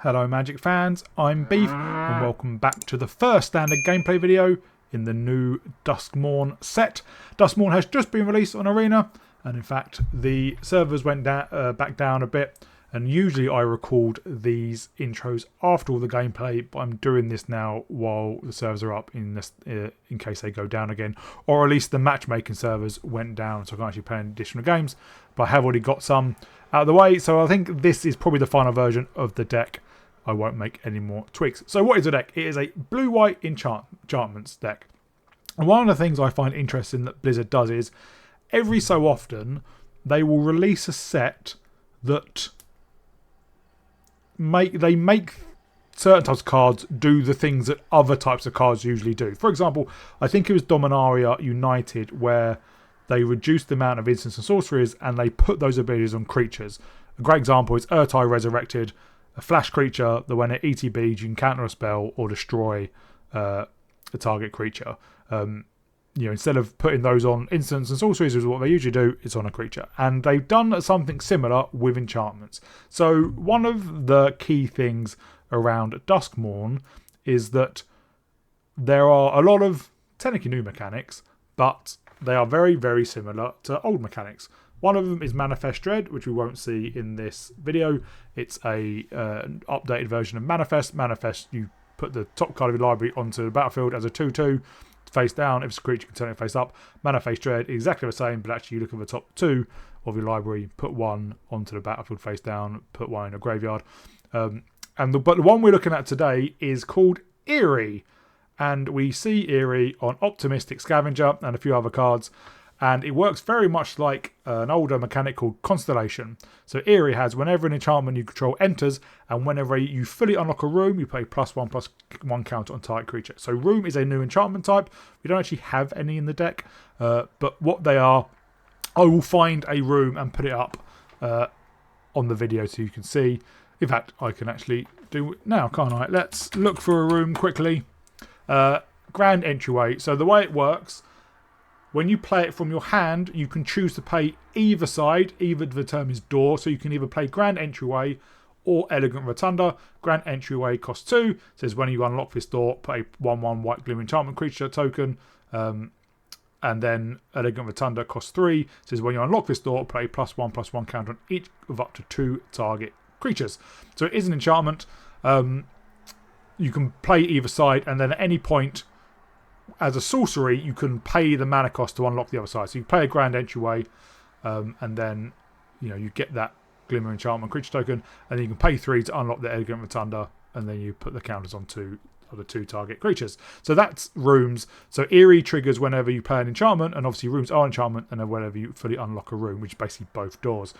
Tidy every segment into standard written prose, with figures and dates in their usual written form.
Hello Magic fans, I'm Beef and welcome back to the first standard gameplay video in the new Duskmourn set. Duskmourn has just been released on Arena and in fact the servers went back down a bit, and usually I record these intros after all the gameplay, but I'm doing this now while the servers are up in case they go down again, or at least the matchmaking servers went down so I can actually play additional games, but I have already got some out of the way, so I think this is probably the final version of the deck. I won't make any more tweaks. So what is the deck? It is a blue-white enchantments deck. And one of the things I find interesting that Blizzard does is every so often they will release a set that make certain types of cards do the things that other types of cards usually do. For example, I think it was Dominaria United where they reduced the amount of instants and sorceries and they put those abilities on creatures. A great example is Urtai Resurrected, a flash creature that when it ETBs you can counter a spell or destroy a target creature. Instead of putting those on instants and sorceries, is what they usually do, it's on a creature. And they've done something similar with enchantments. So one of the key things around Duskmourn is that there are a lot of technically new mechanics, but they are very, very similar to old mechanics. One of them is Manifest Dread, which we won't see in this video. It's an updated version of Manifest. Manifest, you put the top card of your library onto the battlefield as a 2/2, face down. If it's a creature, you can turn it face up. Manifest Dread, exactly the same, but actually you look at the top two of your library, put one onto the battlefield face down, put one in a graveyard. But the one we're looking at today is called Eerie. And we see Eerie on Optimistic Scavenger and a few other cards. And it works very much like an older mechanic called Constellation. So Eerie has whenever an enchantment you control enters, and whenever you fully unlock a room, you play +1/+1 counter on target creature. So room is a new enchantment type. We don't actually have any in the deck, but what they are, I will find a room and put it up on the video so you can see. In fact, I can actually do it now, can't I? Let's look for a room quickly. Grand entryway. So the way it works, when you play it from your hand, you can choose to play either side. Either the term is door, so you can either play Grand Entryway or Elegant Rotunda. Grand Entryway costs 2. Says when you unlock this door, play 1/1 white glimmer enchantment creature token. And then Elegant Rotunda costs 3. Says when you unlock this door, play +1/+1 counter on each of up to 2 target creatures. So it is an enchantment. You can play either side, and then at any point, as a sorcery, you can pay the mana cost to unlock the other side. So you play a Grand Entryway, and then you get that Glimmer Enchantment creature token, and then you can pay 3 to unlock the Elegant Rotunda, and then you put the counters on 2 of the 2 target creatures. So that's rooms. So Eerie triggers whenever you play an enchantment, and obviously rooms are enchantment, and then whenever you fully unlock a room, which is basically both doors.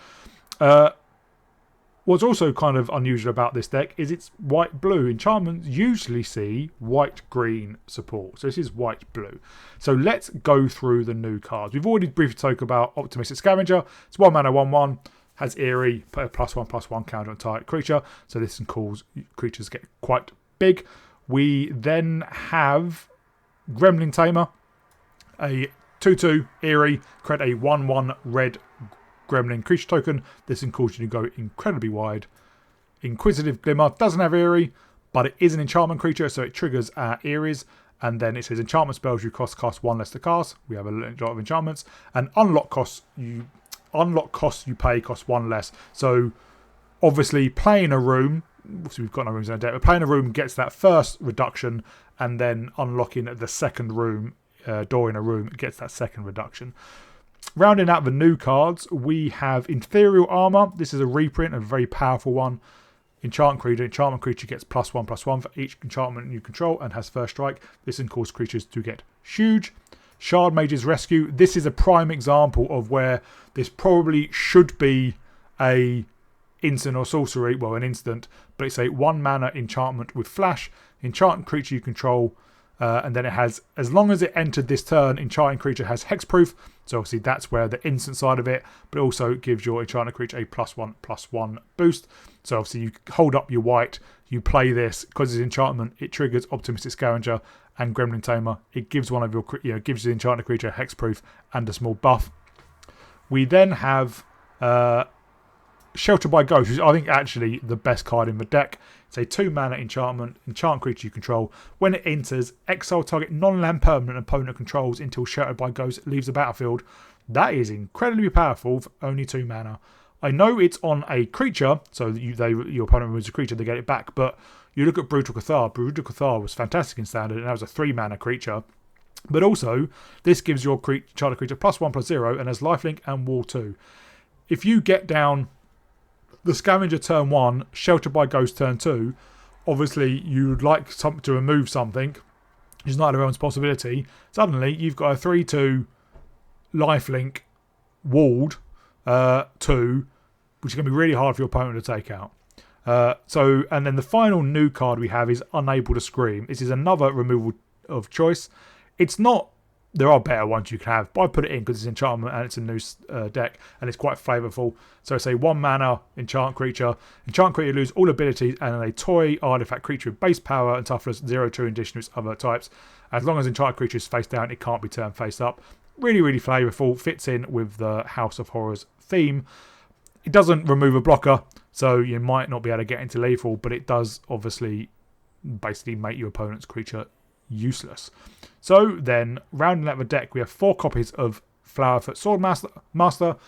What's also kind of unusual about this deck is it's white-blue. Enchantments usually see white-green support. So this is white-blue. So let's go through the new cards. We've already briefly talked about Optimistic Scavenger. It's 1 mana, 1/1. Has Eerie, put a +1/+1 counter on target creature. So this can cause creatures get quite big. We then have Gremlin Tamer. A 2/2 Eerie. Create a 1/1 red Gremlin creature token. This can cause you to go incredibly wide. Inquisitive Glimmer doesn't have Eerie, but it is an enchantment creature, so it triggers our Eerie's. And then it says enchantment spells you cost 1 less to cast. We have a lot of enchantments. And unlock costs you pay cost 1 less. So obviously playing a room, so we've got no rooms in our deck, but playing a room gets that first reduction, and then unlocking the second room, door in a room, gets that second reduction. Rounding out the new cards, we have Ethereal Armor. This is a reprint, a very powerful one. Enchantment creature gets +1/+1 for each enchantment you control and has first strike. This can cause creatures to get huge. Shard Mage's Rescue. This is a prime example of where this probably should be a instant or sorcery, well, an instant, but it's a 1 mana enchantment with flash. Enchant creature you control. And then it has, as long as it entered this turn, enchanting creature has hexproof. So obviously that's where the instant side of it, but it also gives your enchanting creature a +1/+1 boost. So obviously you hold up your white, you play this because it's enchantment. It triggers Optimistic Scavenger and Gremlin Tamer. It gives one of your, gives the enchanting creature hexproof and a small buff. We then have Shelter by Ghost, which is, I think, actually the best card in the deck. It's a 2-mana enchantment. Enchant creature you control. When it enters, exile target non-land permanent opponent controls until Sheltered by Ghost leaves the battlefield. That is incredibly powerful for only 2 mana. I know it's on a creature, so your opponent removes a creature, they get it back, but you look at Brutal Cathar. Brutal Cathar was fantastic in Standard, and that was a 3-mana creature. But also, this gives your charter creature +1/+0 and has lifelink and wall 2. If you get down the Scavenger turn 1, Shelter by Ghost turn 2, obviously you would like to remove something, which is not everyone's possibility. Suddenly, you've got a 3/2 lifelink walled 2, which is going to be really hard for your opponent to take out. And then the final new card we have is Unable to Scream. This is another removal of choice. It's not, there are better ones you can have, but I put it in because it's enchantment and it's a new deck and it's quite flavorful. So it's a 1-mana enchant creature. Enchant creature lose all abilities and a toy artifact creature with base power and toughness 0/2 in addition to its other types. As long as enchant creature is face down, it can't be turned face up. Really, really flavorful. Fits in with the House of Horrors theme. It doesn't remove a blocker, so you might not be able to get into lethal, but it does obviously basically make your opponent's creature useless. So then, rounding out the deck, we have 4 copies of Flowerfoot Swordmaster,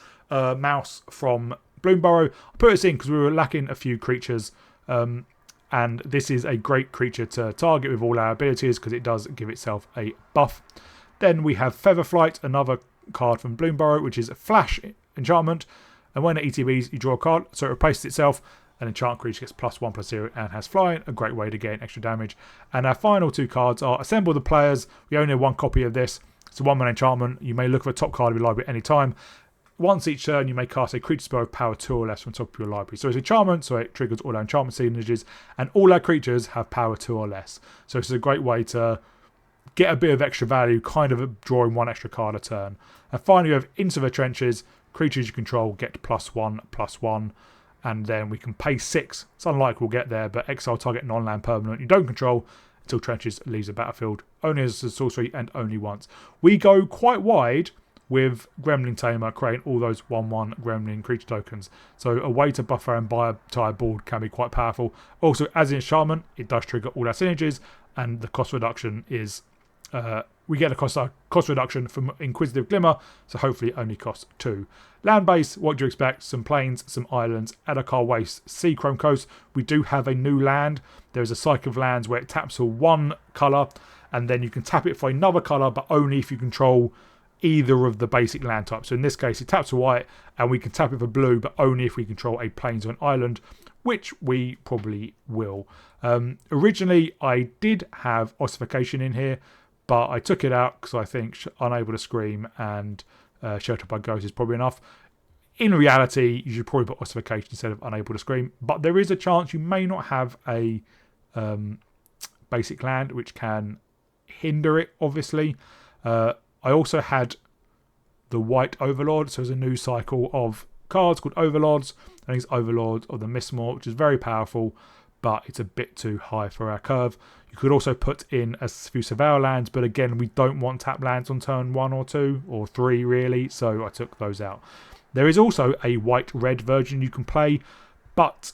Mouse from Bloomburrow. I put this in because we were lacking a few creatures, and this is a great creature to target with all our abilities because it does give itself a buff. Then we have Featherflight, another card from Bloomburrow, which is a flash enchantment. And when it ETBs, you draw a card, so it replaces itself. An enchant creature gets +1/+0 and has flying, a great way to gain extra damage. And our final 2 cards are Assemble the Players. We only have 1 copy of this. It's a 1-mana enchantment. You may look for a top card of your library at any time. Once each turn, you may cast a creature spell with power 2 or less from top of your library. So it's enchantment, so it triggers all our enchantment signatures, and all our creatures have power 2 or less. So it's a great way to get a bit of extra value, kind of drawing 1 extra card a turn. And finally, you have Into the Trenches. Creatures you control get +1/+1, and then we can pay 6. It's unlikely we'll get there, but exile target non-land permanent you don't control until Trenches leaves the battlefield. Only as a sorcery and only once. We go quite wide with Gremlin Tamer, creating all those 1/1 Gremlin creature tokens. So a way to buffer and buy an entire board can be quite powerful. Also, as an enchantment, it does trigger all our synergies, and the cost reduction is... we get a cost reduction from Inquisitive Glimmer, so hopefully it only costs 2. Land base, what do you expect? Some plains, some islands, Adakar Waste, Sea Chrome Coast. We do have a new land. There's a cycle of lands where it taps for 1 colour, and then you can tap it for another colour, but only if you control either of the basic land types. So in this case, it taps for white, and we can tap it for blue, but only if we control a plains or an island, which we probably will. Originally, I did have Ossification in here, but I took it out because I think Unable to Scream and Sheltered by Ghost is probably enough. In reality, you should probably put Ossification instead of Unable to Scream, but there is a chance you may not have a basic land, which can hinder it, obviously. I also had the White Overlord, so there's a new cycle of cards called Overlords. I think it's Overlord of the Mistmore, which is very powerful, but it's a bit too high for our curve. You could also put in a few Surveil lands, but again, we don't want tap lands on turn 1 or 2, or 3 really, so I took those out. There is also a white-red version you can play, but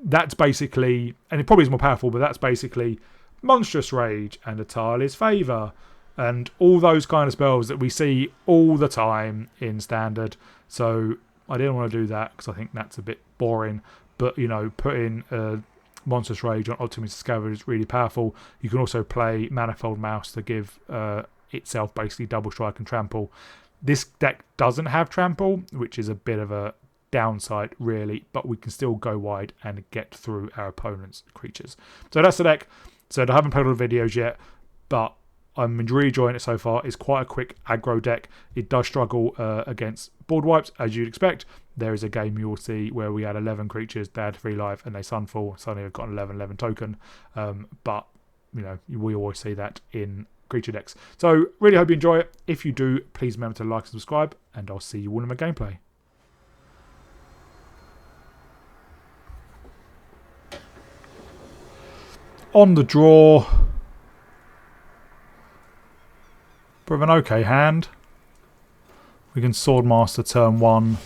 that's basically, and it probably is more powerful, but that's basically Monstrous Rage and a Tireless Favour, and all those kind of spells that we see all the time in Standard. So I didn't want to do that because I think that's a bit boring. But, you know, putting Monstrous Rage on Optimus Scavenger is really powerful. You can also play Manifold Mouse to give itself basically double strike and trample. This deck doesn't have trample, which is a bit of a downside, really. But we can still go wide and get through our opponent's creatures. So that's the deck. So I haven't played all the videos yet, but I'm really enjoying it so far. It's quite a quick aggro deck. It does struggle against board wipes, as you'd expect. There is a game you will see where we had 11 creatures, they had 3 life, and they Sunfall. Suddenly I've got an 11/11 token. But, you know, we always see that in creature decks. So, really hope you enjoy it. If you do, please remember to like and subscribe, and I'll see you all in my gameplay. On the draw... But with an okay hand, we can Swordmaster turn 1,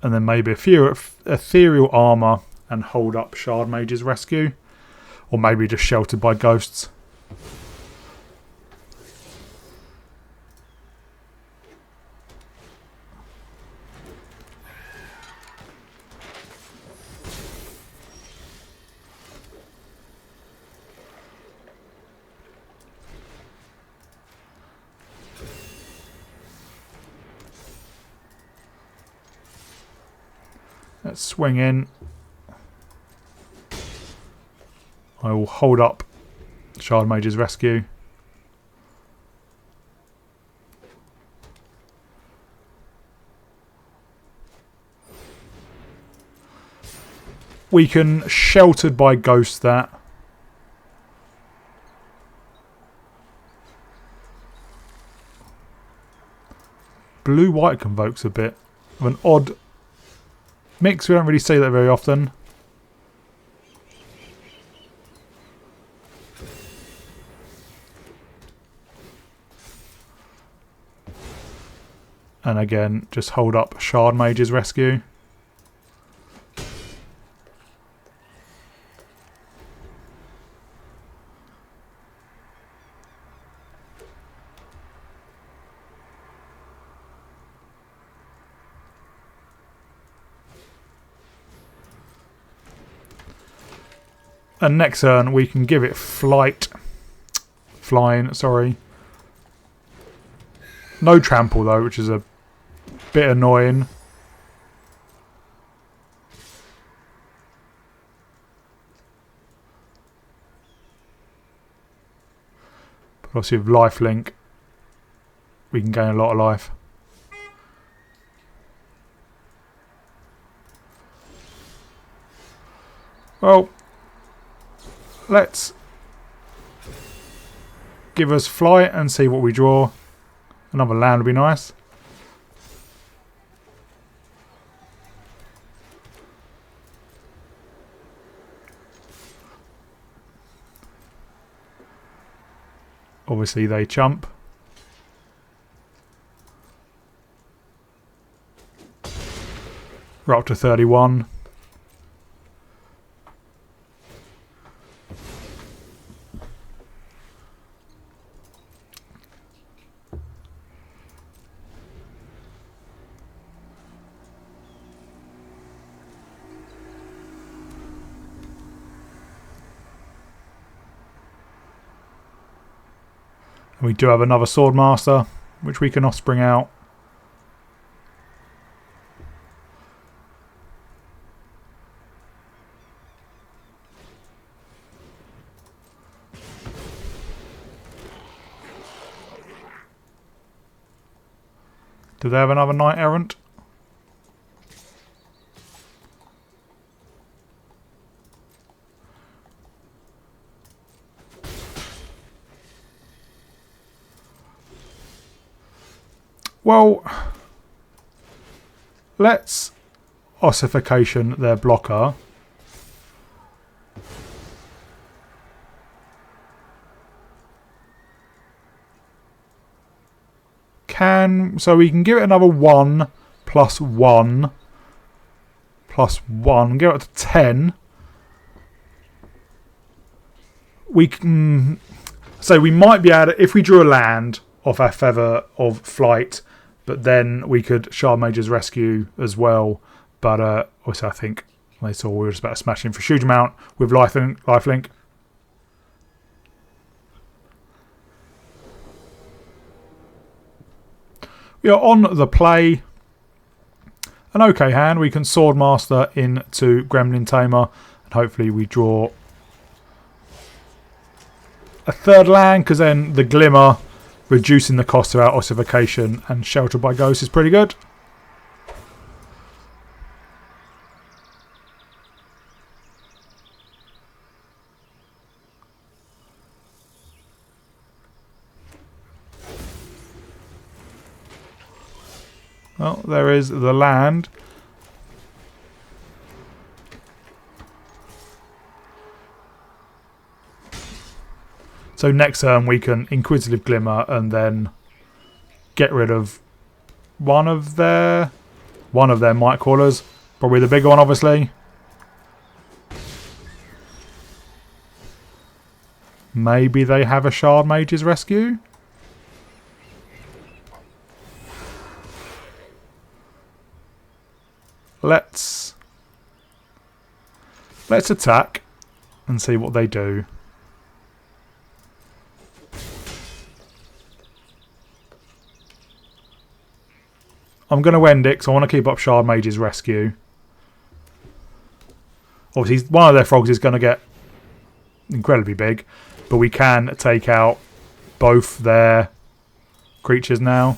and then maybe a few ethereal armor and hold up Shard Mage's Rescue, or maybe just Sheltered by Ghosts. Let's swing in. I will hold up Shard Mage's Rescue. We can Sheltered by Ghost that. Blue-white Convoke's a bit of an odd mix. We don't really see that very often. And again, just hold up Shard Mage's Rescue. And next turn we can give it flying, sorry. No trample though, which is a bit annoying. But obviously with lifelink we can gain a lot of life. Well, let's give us flight and see what we draw. Another land would be nice. Obviously they chump. We're up to 31. We do have another Swordmaster, which we can offspring out. Do they have another Knight Errant? Well, let's ossification their blocker. So we can give it another 1 plus 1 plus 1. Get it up to 10. We can. So we might be able to, if we drew a land off our Feather of Flight, but then we could Shard Mage's Rescue as well. But also I think they saw we were just about to smash in for a huge amount with lifelink. We are on the play. An okay hand. We can Swordmaster into Gremlin Tamer, and hopefully we draw a third land, because then the Glimmer, reducing the cost of our ossification and Sheltered by Ghost, is pretty good. Well, there is the land. So next turn we can Inquisitive Glimmer and then get rid of one of their One of their might crawlers. Probably the bigger one, obviously. Maybe they have a Shard Mage's Rescue. Let's attack and see what they do. I'm going to end it because I want to keep up Shard Mage's Rescue. Obviously, one of their frogs is going to get incredibly big, but we can take out both their creatures now.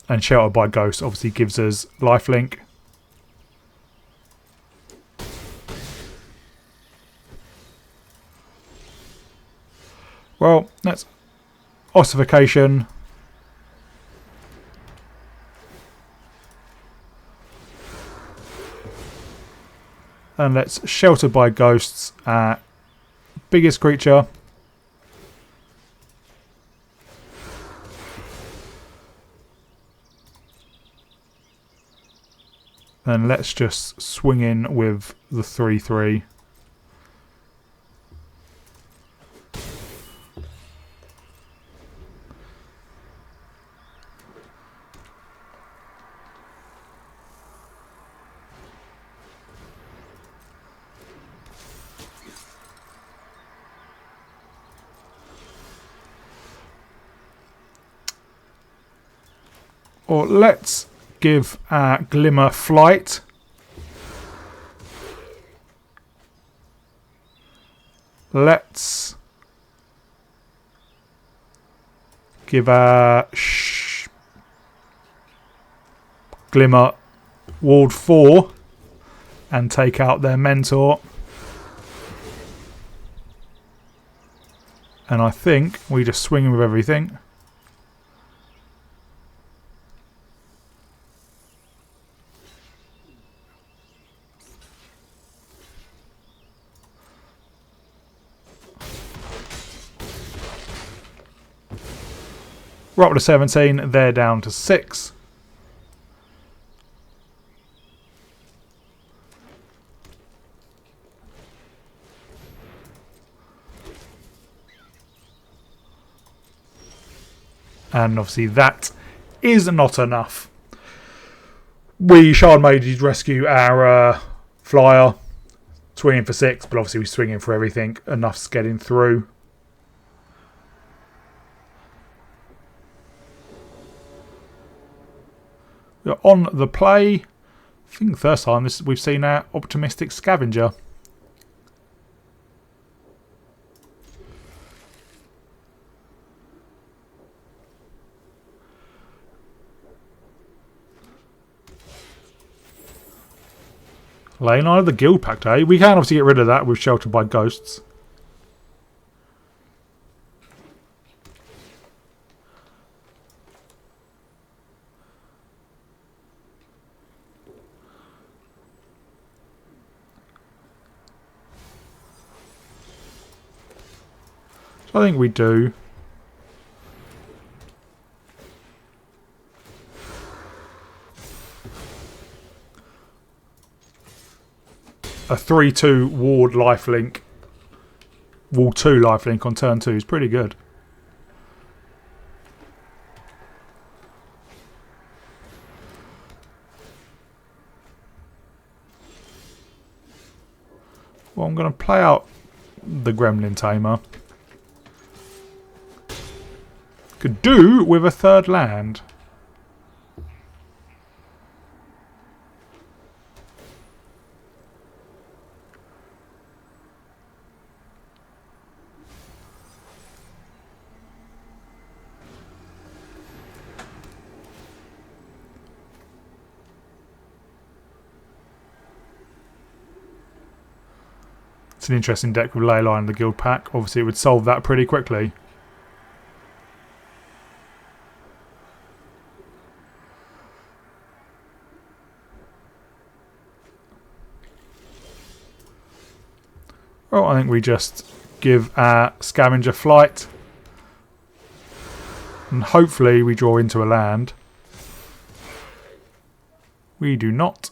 And Sheltered by Ghost obviously gives us lifelink. Well, that's ossification. And let's Sheltered by Ghosts at biggest creature. And let's just swing in with the 3/3. Or let's give Glimmer flight. Let's give Glimmer Ward 4 and take out their mentor. And I think we just swing with everything. We're up to 17, they're down to 6. And obviously that is not enough. We Shard Mages rescue our flyer, swinging for 6, but obviously we swing in for everything. Enough's getting through. We're on the play. I think the first time we've seen our optimistic Scavenger. Lane Eye of the Guild Pact, eh? We can obviously get rid of that with Sheltered by Ghosts. So I think we do. A 3/2 ward lifelink, wall 2 lifelink on turn 2 is pretty good. Well, I'm going to play out the Gremlin Tamer. Could do with a third land. It's an interesting deck with Leyline and the Guild Pack. Obviously it would solve that pretty quickly. Well, I think we just give our Scavenger flight. And hopefully we draw into a land. We do not.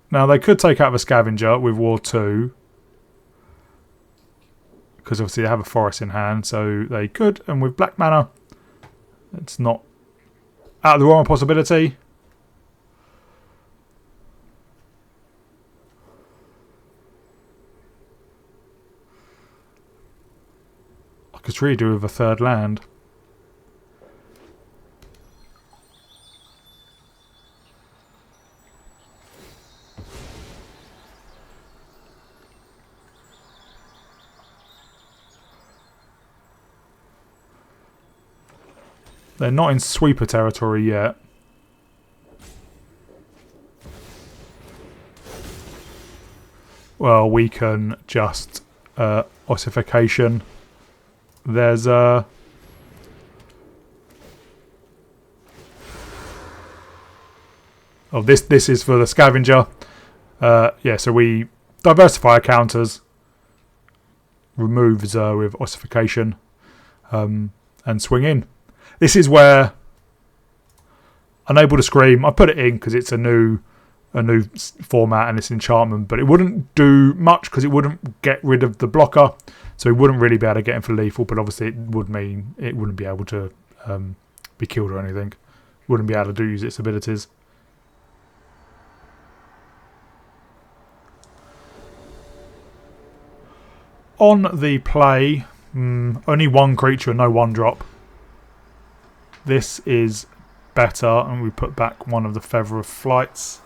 Now they could take out the Scavenger with War 2. Because obviously they have a forest in hand, so they could. And with black mana, it's not out of the realm of possibility. I could really do with a third land. They're not in sweeper territory yet. Well, we can just ossification. There's a... Oh, this is for the Scavenger. Yeah, so we diversify our counters. Remove Zer with ossification. And swing in. This is where Unable to Scream. I put it in because it's a new format and it's enchantment, but it wouldn't do much because it wouldn't get rid of the blocker, so it wouldn't really be able to get him for lethal. But obviously, it would mean it wouldn't be able to be killed or anything. Wouldn't be able to use its abilities. On the play, only one creature, no one drop. This is better, and we put back one of the Feather of Flights.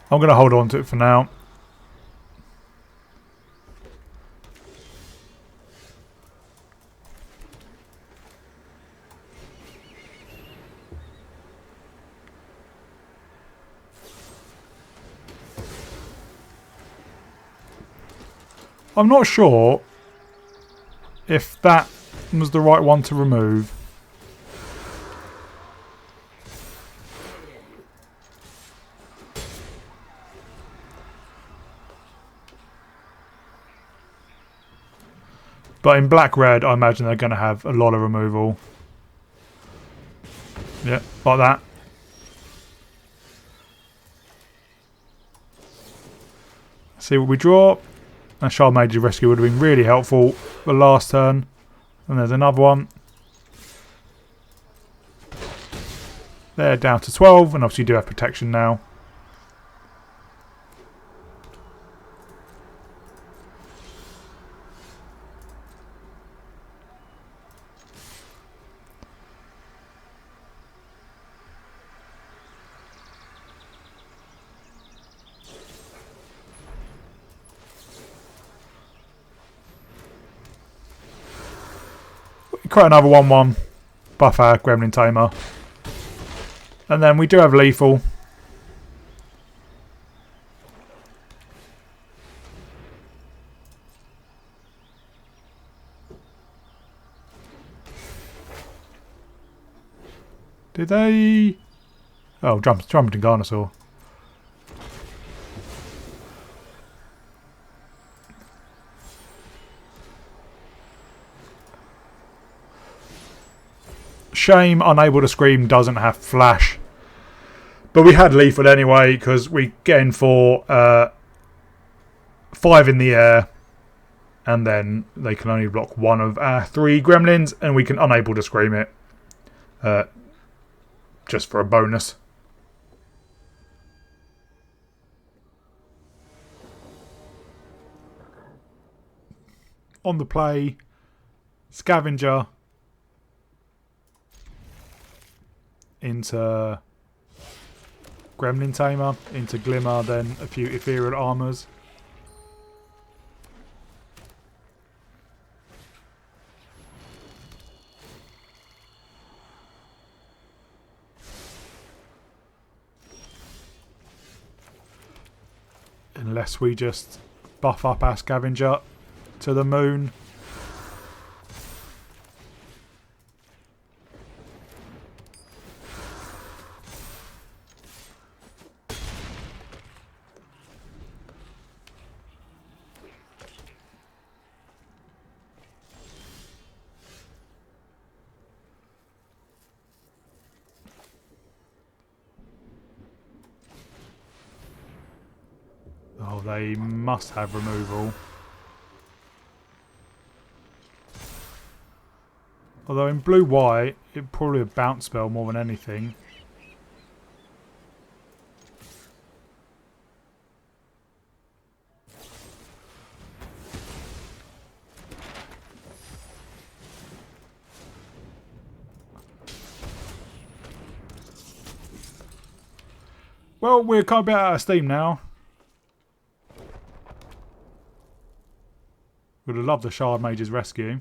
I'm going to hold on to it for now. I'm not sure if that was the right one to remove. But in black-red, I imagine they're going to have a lot of removal. Yeah, like that. See what we draw. A Shard Mage's Rescue would have been really helpful the last turn. And there's another one. They're down to 12, and obviously you do have protection now. Create another 1-1. Buff our Gremlin Tamer. And then we do have lethal. Did they... Oh, Jumping Garnosaur. Shame Unable to Scream doesn't have flash. But we had lethal anyway because we get in for 5 in the air. And then they can only block one of our 3 gremlins. And we can Unable to Scream it. Just for a bonus. On the play, Scavenger into Gremlin Tamer, into Glimmer, then a few Ethereal Armours. Unless we just buff up our Scavenger to the moon. Oh, they must have removal. Although in blue-white, it'd probably a bounce spell more than anything. Well, we're kind of a bit out of steam now. Would have loved the Shard Mage's rescue.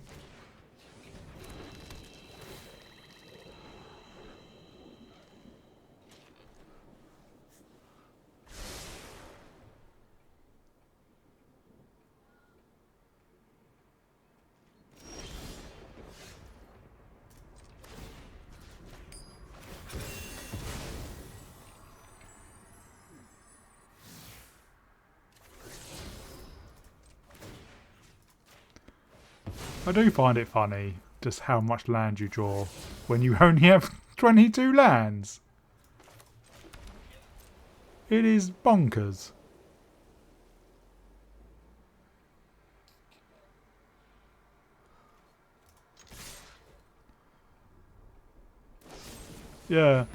I do find it funny just how much land you draw when you only have 22 lands. It is bonkers. Yeah.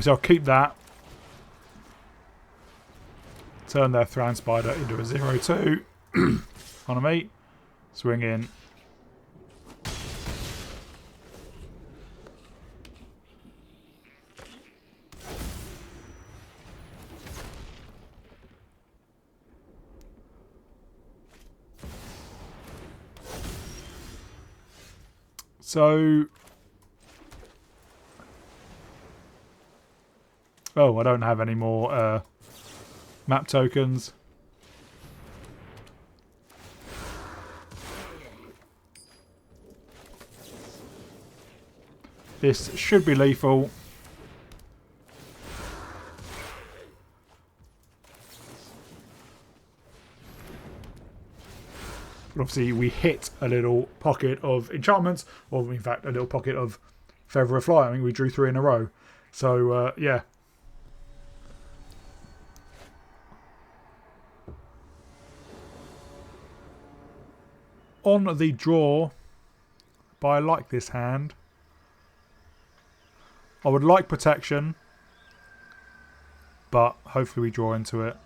So I'll keep that. Turn their Thran Spider into a 0-2. On me. Swing in. So... Oh, I don't have any more map tokens. This should be lethal. But obviously we hit a little pocket of enchantments, or in fact a little pocket of Feather of Flight. I mean, we drew 3 in a row. So, yeah. On the draw, but I like this hand. I would like protection, but hopefully we draw into it.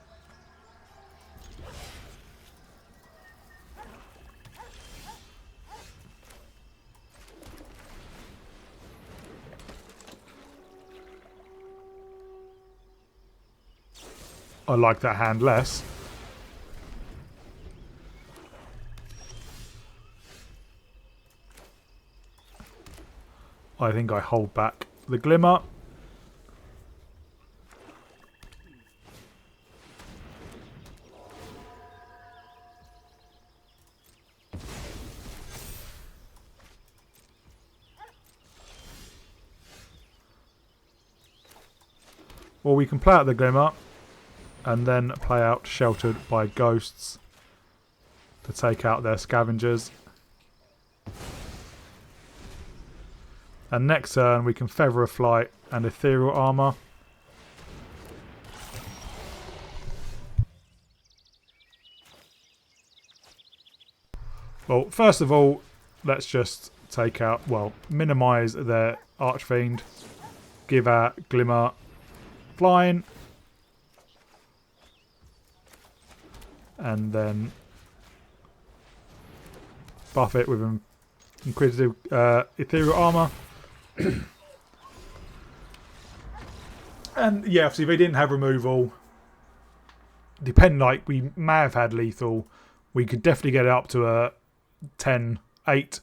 I like that hand less. I think I hold back the Glimmer. Or we can play out the Glimmer and then play out Sheltered by Ghosts to take out their Scavengers. And next turn we can Feather of Flight and Ethereal Armour. Well, first of all, let's just take out, well, minimise their Archfiend. Give out Glimmer Flying. And then buff it with an Inquisitive Ethereal Armour. And yeah, obviously they didn't have removal. Depending, like, we may have had lethal. We could definitely get it up to a 10-8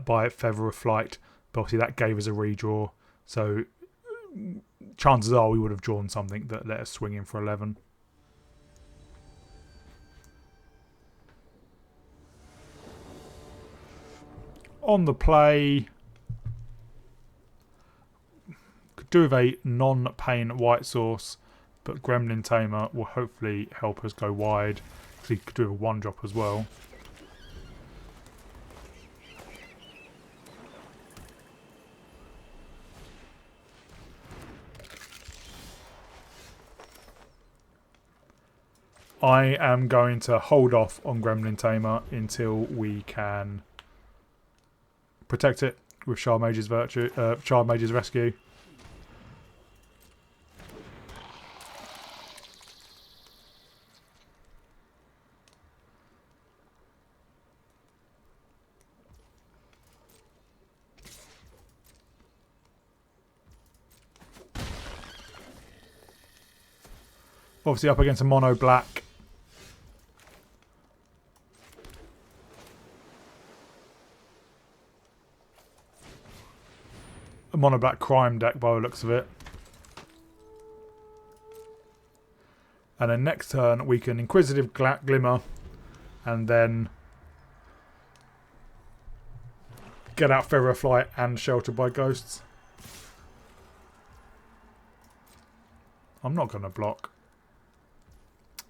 by Feather of Flight. But obviously that gave us a redraw. So chances are we would have drawn something that let us swing in for 11. On the play, could do with a non-pain white source, but Gremlin Tamer will hopefully help us go wide. Because he could do a 1-drop as well. I am going to hold off on Gremlin Tamer until we can protect it with Shard Mage's Rescue. Obviously up against a mono black. A mono black crime deck by the looks of it. And then next turn we can Inquisitive Glimmer and then get out Feather of Flight and Sheltered by Ghosts. I'm not going to block.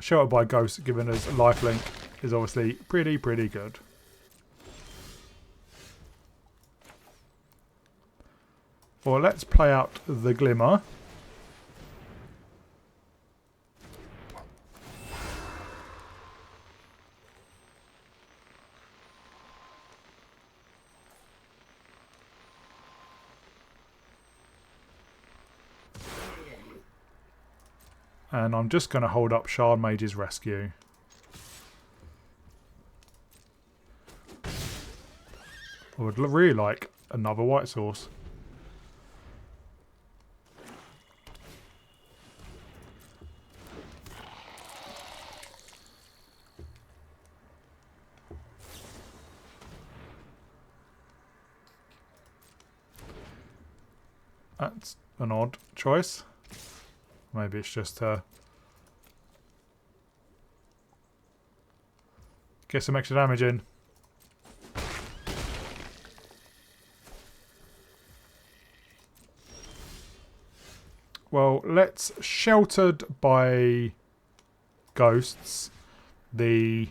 Sheltered by Ghosts giving us a lifelink is obviously pretty good. Well, let's play out the Glimmer. And I'm just going to hold up Shard Mage's Rescue. I would really like another white source. That's an odd choice. Maybe it's just get some extra damage in. Well, let's Sheltered by Ghosts. The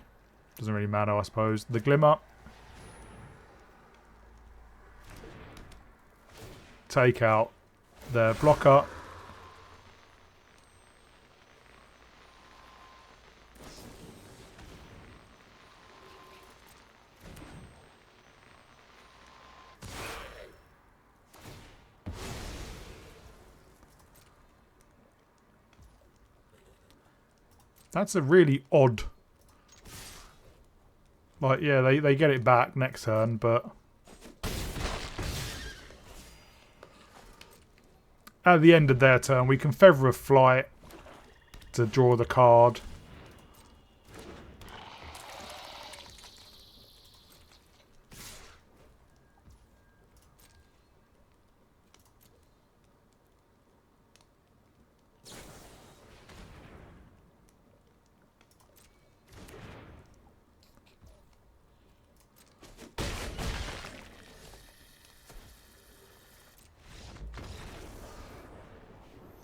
doesn't really matter, I suppose. The Glimmer. Take out their blocker. That's a really odd... Like, yeah, they get it back next turn, but... At the end of their turn, we can Feather of Flight to draw the card.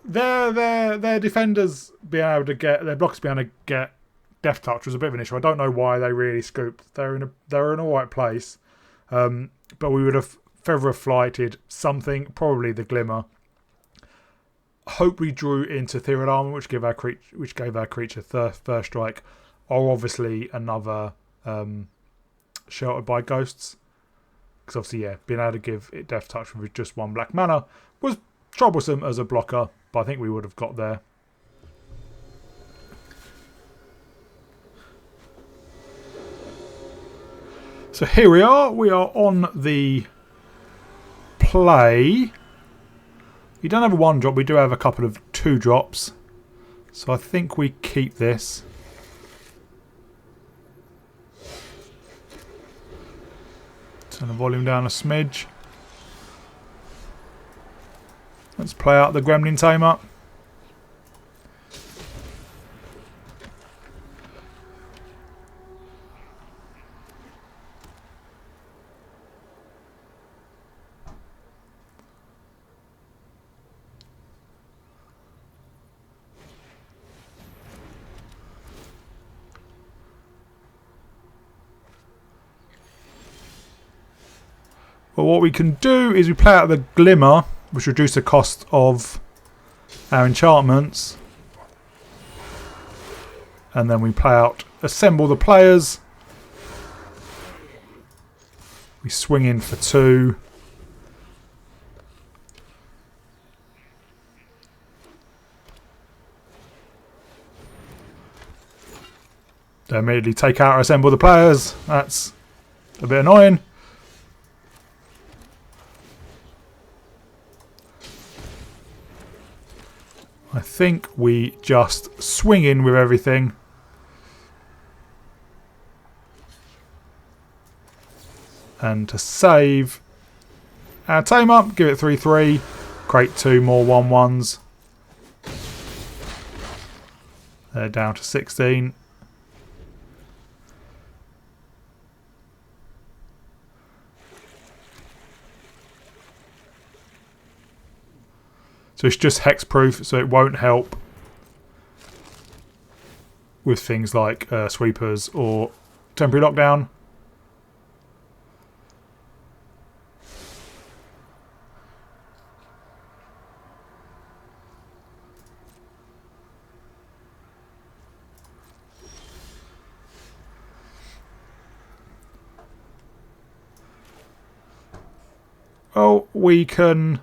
Their defenders being able to get their blockers being able to get Death Touch was a bit of an issue. I don't know why they really scooped. They're in a alright place, but we would have Feather of Flighted, something, probably the Glimmer. Hope we drew into Ethereal Armor, which gave our creature first strike, or obviously another Sheltered by Ghosts. Because obviously, yeah, being able to give it Death Touch with just 1 black mana was troublesome as a blocker, but I think we would have got there. So here we are on the play. We don't have a 1-drop, we do have a couple of 2-drops. So I think we keep this. Turn the volume down a smidge. Let's play out the Gremlin Tamer. Well, what we can do is we play out the Glimmer, which reduces the cost of our enchantments. And then we play out Assemble the Players. We swing in for 2. They immediately take out Assemble the Players. That's a bit annoying. I think we just swing in with everything. And to save our Tamer, give it 3/3. Create 2 more 1/1s. They're down to 16. So it's just hexproof, so it won't help with things like sweepers or temporary lockdown. Well, we can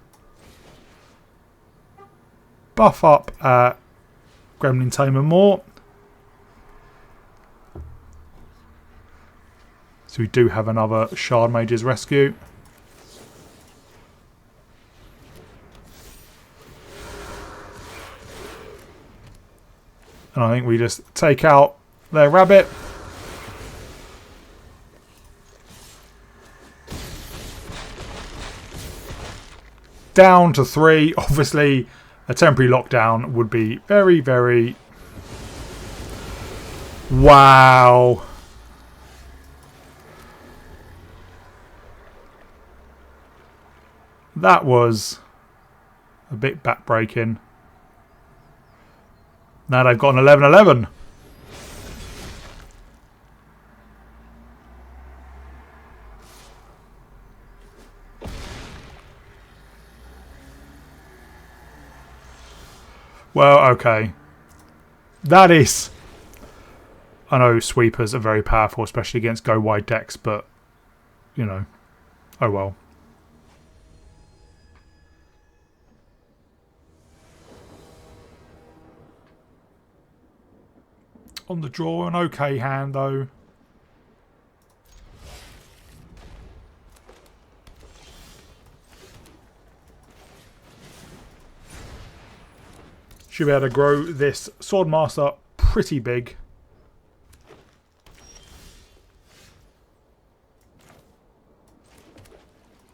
buff up our Gremlin Tamer more. So we do have another Shard Mage's Rescue. And I think we just take out their rabbit. Down to 3. Obviously, a temporary lockdown would be very, very... Wow. That was a bit backbreaking. Now they've got an 11/11. Well, okay. That is... I know sweepers are very powerful, especially against go-wide decks, but, you know, oh well. On the draw, an okay hand, though. Should be able to grow this Swordmaster pretty big.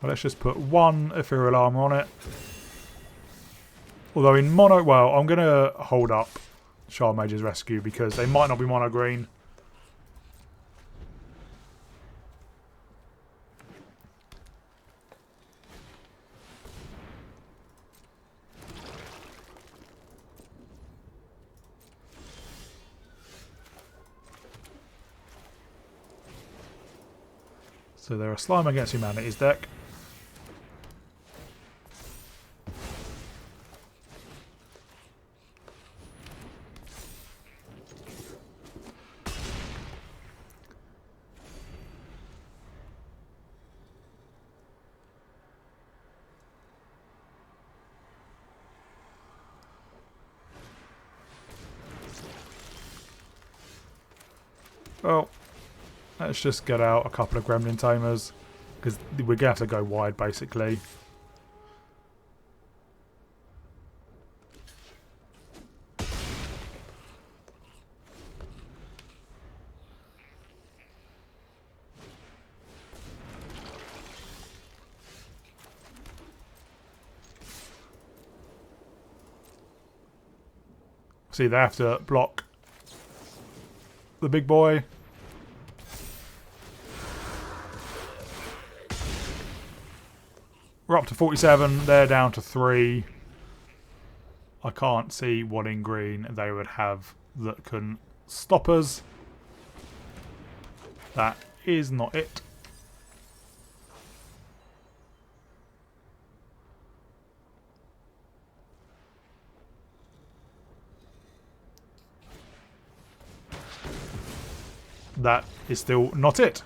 Well, let's just put 1 Ethereal Armor on it. Although in mono... Well, I'm going to hold up Shard Mage's Rescue because they might not be mono green. So they're a Slime Against Humanity's deck. Well, let's just get out a couple of Gremlin Tamers, because we're going to have to go wide, basically. See, they have to block the big boy. We're up to 47. They're down to 3. I can't see what in green they would have that can stop us. That is not it. That is still not it.